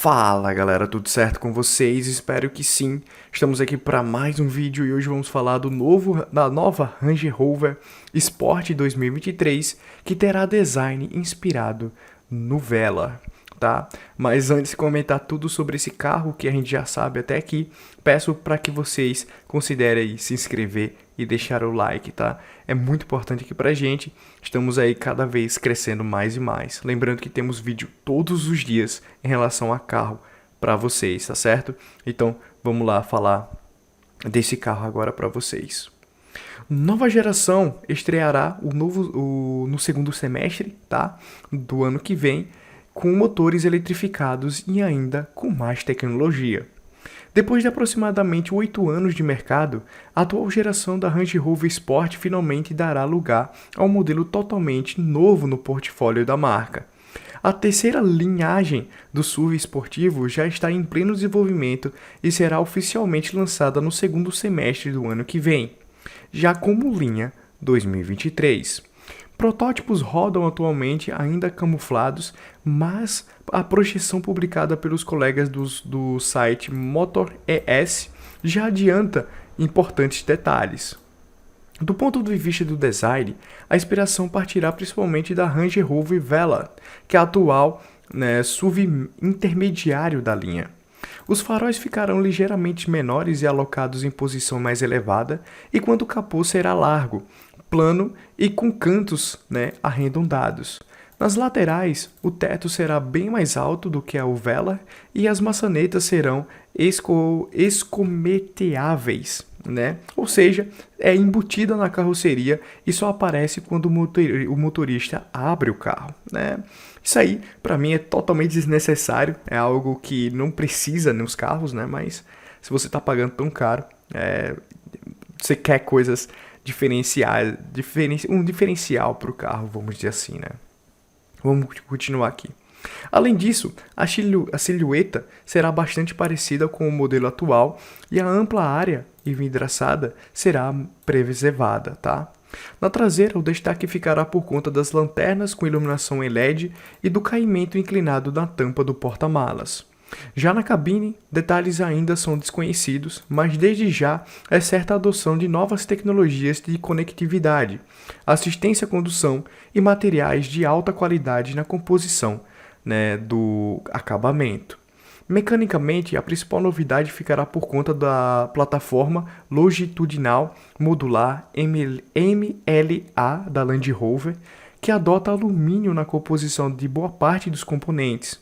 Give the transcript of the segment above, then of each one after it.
Fala galera, tudo certo com vocês? Espero que sim. Estamos aqui para mais um vídeo e hoje vamos falar da nova Range Rover Sport 2023 que terá design inspirado no Velar, tá? Mas antes de comentar tudo sobre esse carro que a gente já sabe até aqui, peço para que vocês considerem se inscrever e deixar o like, tá? É muito importante aqui pra gente. Estamos aí cada vez crescendo mais e mais. Lembrando que temos vídeo todos os dias em relação a carro para vocês, tá certo? Então, vamos lá falar desse carro agora para vocês. Nova geração estreará no segundo semestre, tá? Do ano que vem, com motores eletrificados e ainda com mais tecnologia. Depois de aproximadamente 8 anos de mercado, a atual geração da Range Rover Sport finalmente dará lugar a um modelo totalmente novo no portfólio da marca. A terceira linhagem do SUV esportivo já está em pleno desenvolvimento e será oficialmente lançada no segundo semestre do ano que vem, já como linha 2023. Protótipos rodam atualmente ainda camuflados, mas a projeção publicada pelos colegas do site Motor ES já adianta importantes detalhes. Do ponto de vista do design, a inspiração partirá principalmente da Range Rover Velar, que é a atual SUV intermediário da linha. Os faróis ficarão ligeiramente menores e alocados em posição mais elevada, enquanto o capô será largo, plano e com cantos arredondados. Nas laterais, o teto será bem mais alto do que o Velar e as maçanetas serão escometeáveis, Ou seja, é embutida na carroceria e só aparece quando o motorista abre o carro, Isso aí, para mim, é totalmente desnecessário, é algo que não precisa nos carros, Mas se você está pagando tão caro, você quer coisas um diferencial para o carro, vamos dizer assim, Vamos continuar aqui. Além disso, a silhueta será bastante parecida com o modelo atual e a ampla área envidraçada será preservada, tá? Na traseira, o destaque ficará por conta das lanternas com iluminação em LED e do caimento inclinado na tampa do porta-malas. Já na cabine, detalhes ainda são desconhecidos, mas desde já é certa a adoção de novas tecnologias de conectividade, assistência à condução e materiais de alta qualidade na composição do acabamento. Mecanicamente, a principal novidade ficará por conta da plataforma longitudinal modular MLA da Land Rover, que adota alumínio na composição de boa parte dos componentes.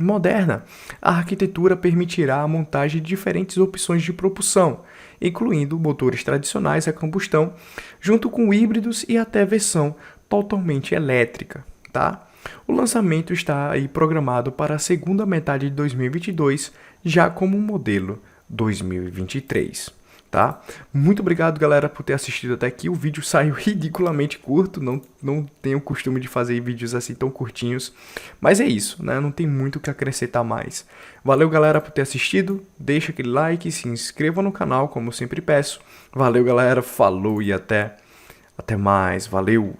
Moderna, a arquitetura permitirá a montagem de diferentes opções de propulsão, incluindo motores tradicionais a combustão, junto com híbridos e até versão totalmente elétrica, tá? O lançamento está aí programado para a segunda metade de 2022, já como modelo 2023. Tá? Muito obrigado, galera, por ter assistido até aqui. O vídeo saiu ridiculamente curto, não tenho o costume de fazer vídeos assim tão curtinhos, mas é isso, Não tem muito o que acrescentar mais. Valeu, galera, por ter assistido, deixa aquele like, se inscreva no canal, como eu sempre peço. Valeu, galera, falou e até mais, valeu!